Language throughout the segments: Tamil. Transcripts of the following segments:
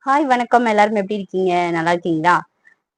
ஹாய் வணக்கம். எல்லாரும் எப்படி இருக்கீங்க? நல்லா இருக்கீங்களா?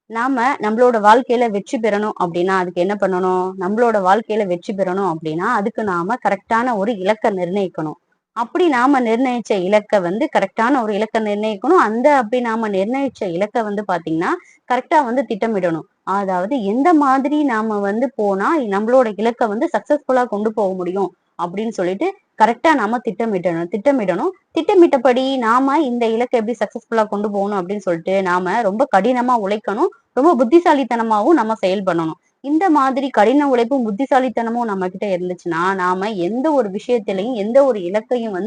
நாம நம்மளோட வாழ்க்கையில வெற்றி பெறணும் அப்படின்னா அதுக்கு என்ன பண்ணணும்? நம்மளோட வாழ்க்கையில வெற்றி பெறணும் அப்படின்னா அதுக்கு நாம கரெக்டான ஒரு இலக்க நிர்ணயிக்கணும். அப்படி நாம நிர்ணயிச்ச இலக்க கரெக்டான ஒரு இலக்க நிர்ணயிக்கணும். அப்படி நாம நிர்ணயிச்ச இலக்க பாத்தீங்கன்னா கரெக்டா திட்டமிடணும். அதாவது எந்த மாதிரி நாம போனா நம்மளோட இலக்க சக்சஸ்ஃபுல்லா கொண்டு போக முடியும் அப்படின்னு சொல்லிட்டு கரெக்டா நாம திட்டமிடணும். திட்டமிட்டபடி நாம இந்த இலக்க எப்படி சக்சஸ்ஃபுல்லா கொண்டு போகணும் அப்படின்னு சொல்லிட்டு நாம ரொம்ப கடினமா உழைக்கணும். ரொம்ப புத்திசாலித்தனமாவும் நம்ம செயல்படணும். இந்த மாதிரி கடின உழைப்பும், புத்திசாலித்தனமும் நம்ம கிட்ட இருந்துச்சுன்னா, நாம எந்த ஒரு விஷயத்திலயும், எந்த ஒரு இலக்கையும்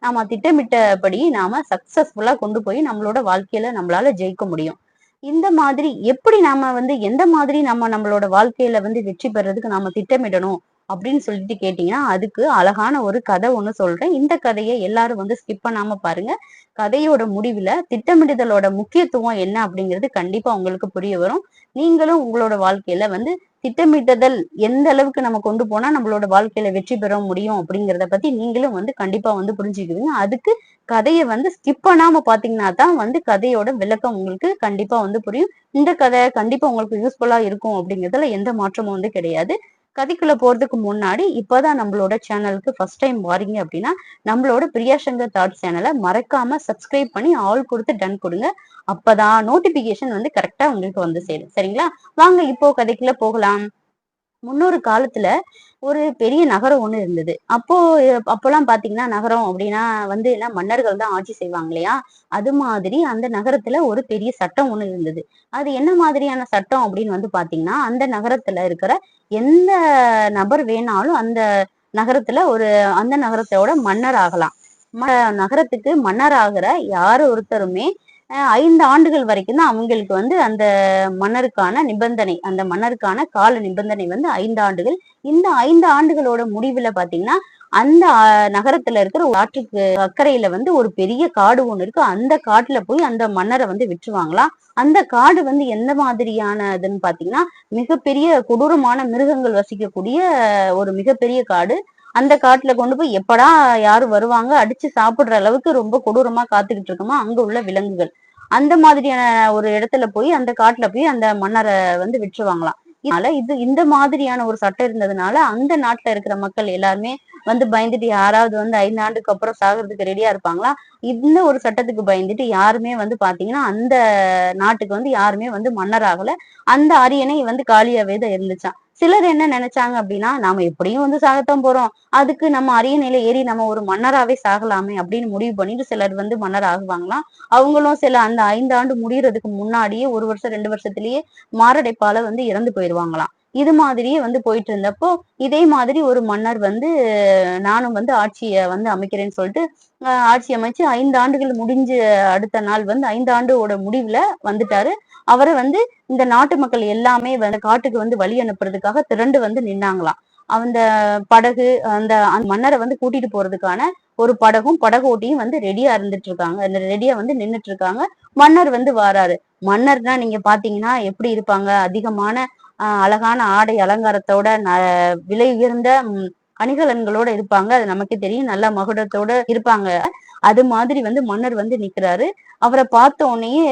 நாம திட்டமிட்டபடி நாம சக்சஸ்ஃபுல்லா கொண்டு போய் நம்மளோட வாழ்க்கையில நம்மளால ஜெயிக்க முடியும். இந்த மாதிரி எப்படி நாம எந்த மாதிரி நம்ம நம்மளோட வாழ்க்கையில வெற்றி பெறதுக்கு நாம திட்டமிடணும் அப்படின்னு சொல்லிட்டு கேட்டீங்கன்னா, அதுக்கு அழகான ஒரு கதை ஒண்ணு சொல்றேன். இந்த கதைய எல்லாரும் ஸ்கிப் பண்ணாம பாருங்க. கதையோட முடிவுல திட்டமிடுதலோட முக்கியத்துவம் என்ன அப்படிங்கிறது கண்டிப்பா உங்களுக்கு புரிய வரும். நீங்களும் உங்களோட வாழ்க்கையில திட்டமிடுதல் எந்த அளவுக்கு நம்ம கொண்டு போனா நம்மளோட வாழ்க்கையில வெற்றி பெற முடியும் அப்படிங்கிறத பத்தி நீங்களும் கண்டிப்பா புரிஞ்சுக்குவீங்க. அதுக்கு கதைய ஸ்கிப் பண்ணாம பாத்தீங்கன்னா தான் கதையோட விளக்கம் உங்களுக்கு கண்டிப்பா புரியும். இந்த கதை கண்டிப்பா உங்களுக்கு யூஸ்ஃபுல்லா இருக்கும் அப்படிங்கிறதுல எந்த மாற்றமும் கிடையாது. கதைக்குள்ள போறதுக்கு முன்னாடி இப்பதான் நம்மளோட சேனலுக்கு ஃபர்ஸ்ட் டைம் வாரீங்க அப்படின்னா நம்மளோட பிரியாசங்கர் தாட் சேனலை மறக்காம சப்ஸ்கிரைப் பண்ணி ஆல் கொடுத்து டன் கொடுங்க. அப்பதான் நோட்டிபிகேஷன் கரெக்டா உங்களுக்கு சேரும். சரிங்களா? வாங்க இப்போ கதைக்குள்ள போகலாம். முன்னொரு காலத்துல ஒரு பெரிய நகரம் ஒண்ணு இருந்தது. அப்போலாம் பாத்தீங்கன்னா நகரம் அப்படின்னா என்ன மன்னர்கள் தான் ஆட்சி செய்வாங்க இல்லையா? அது மாதிரி அந்த நகரத்துல ஒரு பெரிய சட்டம் ஒண்ணு இருந்தது. அது என்ன மாதிரியான சட்டம் அப்படின்னு பாத்தீங்கன்னா, அந்த நகரத்துல இருக்கிற எந்த நபர் வேணாலும் அந்த நகரத்தோட மன்னர் ஆகலாம். நகரத்துக்கு மன்னர் ஆகிற யாரு ஒருத்தருமே 5 ஆண்டுகள் வரைக்கும் தான் அவங்களுக்கு அந்த மன்னருக்கான நிபந்தனை. அந்த மன்னருக்கான கால நிபந்தனை 5 ஆண்டுகள். இந்த 5 ஆண்டுகளோட முடிவுல பாத்தீங்கன்னா, அந்த நகரத்துல இருக்கிற ஒரு ஆற்றுக்கு அக்கறையில ஒரு பெரிய காடு ஒண்ணு இருக்கு. அந்த காட்டுல போய் அந்த மன்னரை விட்டுருவாங்களாம். அந்த காடு எந்த மாதிரியானதுன்னு பாத்தீங்கன்னா, மிகப்பெரிய கொடூரமான மிருகங்கள் வசிக்கக்கூடிய ஒரு மிகப்பெரிய காடு. அந்த காட்டுல கொண்டு போய் எப்படா யாரும் வருவாங்க, அடிச்சு சாப்பிடுற அளவுக்கு ரொம்ப கொடூரமா காத்துக்கிட்டு இருக்குமா அங்க உள்ள விலங்குகள். அந்த மாதிரியான ஒரு இடத்துல போய் அந்த காட்டுல போய் அந்த மன்னரை விட்டுருவாங்களாம். இதனால இந்த மாதிரியான ஒரு சட்டம் இருந்ததுனால அந்த நாட்டுல இருக்கிற மக்கள் எல்லாருமே பயந்துட்டு யாராவது 5 ஆண்டுக்கு அப்புறம் சாகுறதுக்கு ரெடியா இருப்பாங்களா? இந்த ஒரு சட்டத்துக்கு பயந்துட்டு யாருமே பாத்தீங்கன்னா அந்த நாட்டுக்கு யாருமே மன்னர் ஆகல. அந்த அரியணை காலியாவே தான் இருந்துச்சாம். சிலர் என்ன நினைச்சாங்க அப்படின்னா, நாம எப்படியும் சாகத்தான் போறோம். அதுக்கு நம்ம அரியணையில ஏறி நம்ம ஒரு மன்னராவே சாகலாமே அப்படின்னு முடிவு பண்ணிட்டு சிலர் மன்னர் ஆகுவாங்களாம். அவங்களும் சில அந்த 5 ஆண்டு முடியறதுக்கு முன்னாடியே 1 வருஷம் 2 வருஷத்திலேயே மாரடைப்பால இறந்து போயிருவாங்களாம். இது மாதிரியே போயிட்டு இருந்தப்போ இதே மாதிரி ஒரு மன்னர் நானும் ஆட்சிய அமைக்கிறேன்னு சொல்லிட்டு ஆட்சி அமைச்சு 5 ஆண்டுகள் முடிஞ்சு அடுத்த நாள் 5 ஆண்டோட முடிவுல வந்துட்டாரு. அவரை இந்த நாட்டு மக்கள் எல்லாமே காட்டுக்கு வழி அனுப்புறதுக்காக திரண்டு நின்னாங்களாம். அந்த படகு அந்த மன்னரை கூட்டிட்டு போறதுக்கான ஒரு படகும் படகோட்டியும் ரெடியா இருந்துட்டு இருக்காங்க. ரெடியா நின்னுட்டு இருக்காங்க. மன்னர் வாராரு. மன்னர்னா நீங்க பாத்தீங்கன்னா எப்படி இருப்பாங்க? அதிகமான அழகான ஆடை அலங்காரத்தோட விலை உயர்ந்த அணிகலன்களோட இருப்பாங்க. அது நமக்கே தெரியும். நல்ல மகுடத்தோட இருப்பாங்க. அது மாதிரி மன்னர் நிக்கிறாரு. அவரை பார்த்த உடனேயே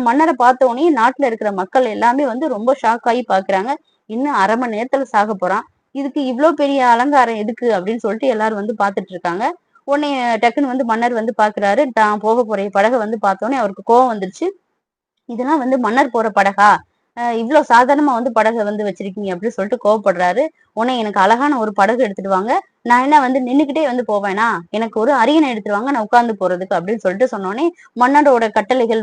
மன்னரை பார்த்த உடனே நாட்டுல இருக்கிற மக்கள் எல்லாமே ரொம்ப ஷாக் ஆகி பாக்குறாங்க. இன்னும் 1/2 மணி நேரத்துல சாக போறான். இதுக்கு இவ்ளோ பெரிய அலங்காரம் எதுக்கு அப்படின்னு சொல்லிட்டு எல்லாரும் பாத்துட்டு இருக்காங்க. உடனே டக்குன்னு மன்னர் பாக்குறாரு. தான் போக போற படகை பார்த்த உடனே அவருக்கு கோவம் வந்துருச்சு. இதெல்லாம் மன்னர் போற படகா? இவ்வளவு சாதாரணமா படகை வச்சிருக்கீங்க அப்படின்னு சொல்லிட்டு கோவப்படுறாரு. உடனே எனக்கு அழகான ஒரு படகு எடுத்துட்டு வாங்க. நான் என்ன நின்னுக்கிட்டே போவேனா? எனக்கு ஒரு அரியணை எடுத்துட்டு வாங்க நான் உட்கார்ந்து போறதுக்கு அப்படின்னு சொல்லிட்டு சொன்னோனே, மன்னரோட கட்டளைகள்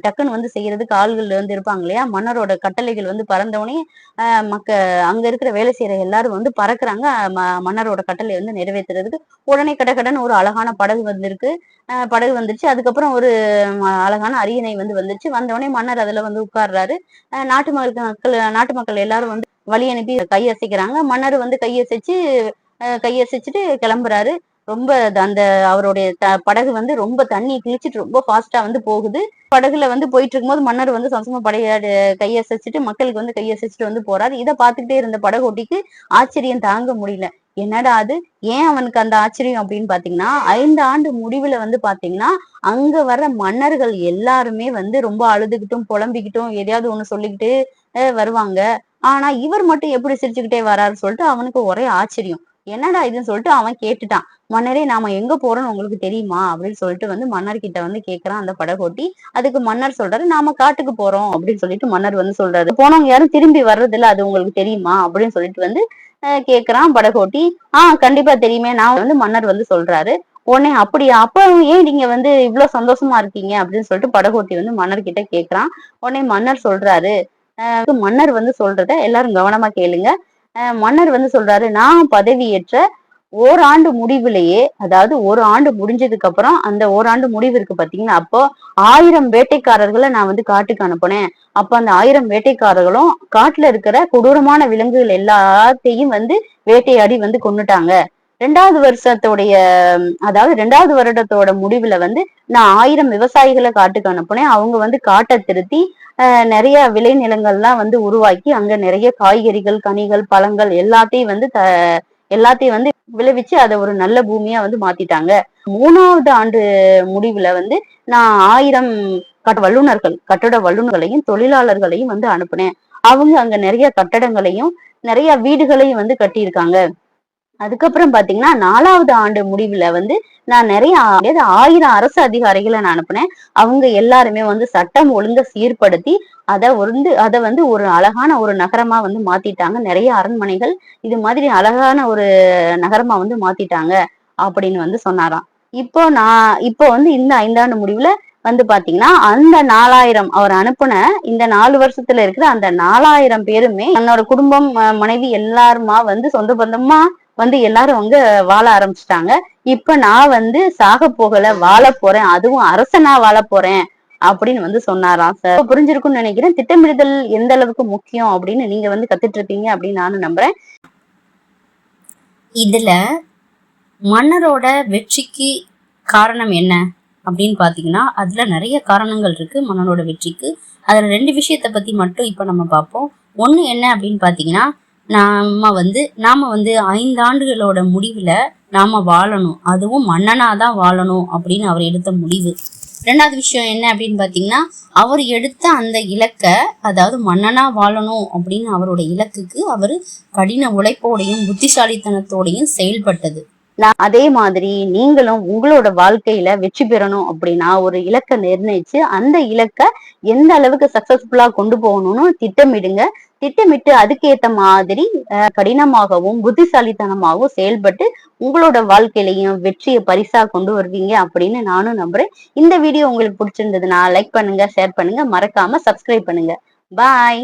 டக்குன்னு செய்யறதுக்கு ஆள்கள் இருப்பாங்க இல்லையா? மன்னரோட கட்டளைகள் பறந்தோனே மக்க அங்க இருக்கிற வேலை செய்யற எல்லாரும் பறக்குறாங்க. மன்னரோட கட்டளை நிறைவேத்துறதுக்கு. உடனே கடகடன்னு ஒரு அழகான படகு வந்திருக்கு. படகு வந்துருச்சு. அதுக்கப்புறம் ஒரு அழகான அரியணை வந்துருச்சு. வந்தோடனே மன்னர் அதுல உட்கார்றாரு. நாட்டு மக்கள் எல்லாரும் வழி அனுப்பி கையசைக்கிறாங்க. மன்னர் கையசைச்சு கையசைச்சுட்டு கிளம்புறாரு. ரொம்ப அந்த அவருடைய படகு ரொம்ப தண்ணி கிழிச்சிட்டு ரொம்ப ஃபாஸ்டா போகுது. படகுல போயிட்டு இருக்கும்போது மன்னர் சந்தோஷமா கையசைச்சுட்டு மக்களுக்கு கையசைச்சுட்டு போறாரு. இதை பார்த்துக்கிட்டே இருந்த படகோட்டிக்கு ஆச்சரியம் தாங்க முடியல. என்னடா அது, ஏன் அவனுக்கு அந்த ஆச்சரியம் அப்படின்னு பாத்தீங்கன்னா 5 ஆண்டு முடிவுல வந்து பாத்தீங்கன்னா அங்க வர்ற மன்னர்கள் எல்லாருமே வந்து ரொம்ப அழுதுகிட்டும் புலம்பிக்கிட்டும் எதையாவது ஒண்ணு சொல்லிக்கிட்டு வருவாங்க. ஆனா இவர் மட்டும் எப்படி சிரிச்சுக்கிட்டே வராருன்னு சொல்லிட்டு அவனுக்கு ஒரே ஆச்சரியம். என்னடா இதுன்னு சொல்லிட்டு அவன் கேட்டுட்டான். மன்னரே, நாம எங்க போறோம்னு உங்களுக்கு தெரியுமா அப்படின்னு சொல்லிட்டு வந்து மன்னர்கிட்ட வந்து கேக்குறான் அந்த படகோட்டி. அதுக்கு மன்னர் சொல்றாரு, நாம காட்டுக்கு போறோம் அப்படின்னு சொல்லிட்டு மன்னர் வந்து சொல்றாரு. போனவங்க யாரும் திரும்பி வர்றது இல்ல, அது உங்களுக்கு தெரியுமா அப்படின்னு சொல்லிட்டு வந்து கேக்குறான் படகோட்டி. கண்டிப்பா தெரியுமே, நான் வந்து மன்னர் வந்து சொல்றாரு. உடனே அப்படியா, அப்ப ஏன் நீங்க வந்து இவ்வளவு சந்தோஷமா இருக்கீங்க அப்படின்னு சொல்லிட்டு படகோட்டி வந்து மன்னர் கிட்ட கேக்குறான். உடனே மன்னர் சொல்றாரு, மன்னர் வந்து சொல்றத எல்லாரும் கவனமா கேளுங்க. மன்னர் வந்து சொல்றாரு, நான் பதவியேற்ற ஓராண்டு முடிவிலேயே, அதாவது ஒரு ஆண்டு முடிஞ்சதுக்கு அப்புறம் அந்த ஓராண்டு முடிவு இருக்கு பாத்தீங்கன்னா, அப்போ 1000 வேட்டைக்காரர்களை நான் வந்து காட்டுக்கு அனுப்புனேன். அப்ப அந்த 1000 வேட்டைக்காரர்களும் காட்டுல இருக்கிற கொடூரமான விலங்குகள் எல்லாத்தையும் வந்து வேட்டையாடி வந்து கொன்னுட்டாங்க. 2வது வருஷத்தோடைய அதாவது 2வது வருடத்தோட முடிவுல வந்து நான் 1000 விவசாயிகளை காட்டுக்கு அனுப்புனேன். அவங்க வந்து காட்டை திருத்தி நிறைய விளைநிலங்கள்லாம் வந்து உருவாக்கி அங்க நிறைய காய்கறிகள், கனிகள், பழங்கள் எல்லாத்தையும் வந்து விளைவிச்சு அதை ஒரு நல்ல பூமியா வந்து மாத்திட்டாங்க. 3வது ஆண்டு முடிவுல வந்து நான் 1000 கட்டட வல்லுநர்களையும் தொழிலாளர்களையும் வந்து அனுப்புனேன். அவங்க அங்க நிறைய கட்டடங்களையும் நிறைய வீடுகளையும் வந்து கட்டியிருக்காங்க. அதுக்கப்புறம் பாத்தீங்கன்னா 4வது ஆண்டு முடிவுல வந்து நான் நிறைய 1000 அரசு அதிகாரிகளை நான் அனுப்புனேன். அவங்க எல்லாருமே வந்து சட்டம் ஒழுங்கை சீர்படுத்தி அத வந்து ஒரு அழகான ஒரு நகரமா வந்து மாத்திட்டாங்க. நிறைய அரண்மனைகள் இது மாதிரி அழகான ஒரு நகரமா வந்து மாத்திட்டாங்க அப்படின்னு வந்து சொன்னாராம். இப்போ வந்து இந்த 5ஆண்டு முடிவுல வந்து பாத்தீங்கன்னா அந்த 4000 அவர் அனுப்புன இந்த 4 வருஷத்துல இருக்கிற அந்த 4000 பேருமே தன்னோட குடும்பம், மனைவி எல்லாருமா வந்து சொந்த பந்தமா வந்து எல்லாரும் அங்க வாழ ஆரம்பிச்சுட்டாங்க. இப்ப நான் வந்து சாக போகல, வாழ போறேன், அதுவும் அரசனா வாழ போறேன் அப்படின்னு வந்து சொன்னாராம் சார். புரிஞ்சிருக்கும்னு நினைக்கிறேன். திட்டமிடுதல் எந்த அளவுக்கு முக்கியம் அப்படின்னு நீங்க வந்து கத்துட்டு இருப்பீங்க அப்படின்னு நானும் நம்புறேன். இதுல மன்னரோட வெற்றிக்கு காரணம் என்ன அப்படின்னு பாத்தீங்கன்னா அதுல நிறைய காரணங்கள் இருக்கு மன்னனோட வெற்றிக்கு. அதுல 2 விஷயத்த பத்தி மட்டும் இப்ப நம்ம பார்ப்போம். ஒண்ணு என்ன அப்படின்னு பாத்தீங்கன்னா நாம வந்து 5 ஆண்டுகளோட முடிவுல நாம வாழணும், அதுவும் மன்னனாதான் வாழணும் அப்படின்னு அவர் எடுத்த முடிவு. 2வது விஷயம் என்ன அப்படின்னு பாத்தீங்கன்னா அவர் எடுத்த அந்த இலக்க, அதாவது மன்னனா வாழணும் அப்படின்னு அவரோட இலக்குக்கு அவரு கடின உழைப்போடையும் புத்திசாலித்தனத்தோடையும் செயல்பட்டது. அதே மாதிரி நீங்களும் உங்களோட வாழ்க்கையில வெற்றி பெறணும் அப்படின்னா ஒரு இலக்கை நிர்ணயிச்சு அந்த இலக்கை எந்த அளவுக்கு சக்சஸ்ஃபுல்லா கொண்டு போகணும்னு திட்டமிடுங்க. திட்டமிட்டு அதுக்கேத்த மாதிரி கடினமாகவும் புத்திசாலித்தனமாகவும் செயல்பட்டு உங்களோட வாழ்க்கையிலையும் வெற்றியை பரிசா கொண்டு வருவீங்க அப்படின்னு நானும் நம்புறேன். இந்த வீடியோ உங்களுக்கு பிடிச்சிருந்ததுன்னா லைக் பண்ணுங்க, ஷேர் பண்ணுங்க, மறக்காம சப்ஸ்கிரைப் பண்ணுங்க. பாய்.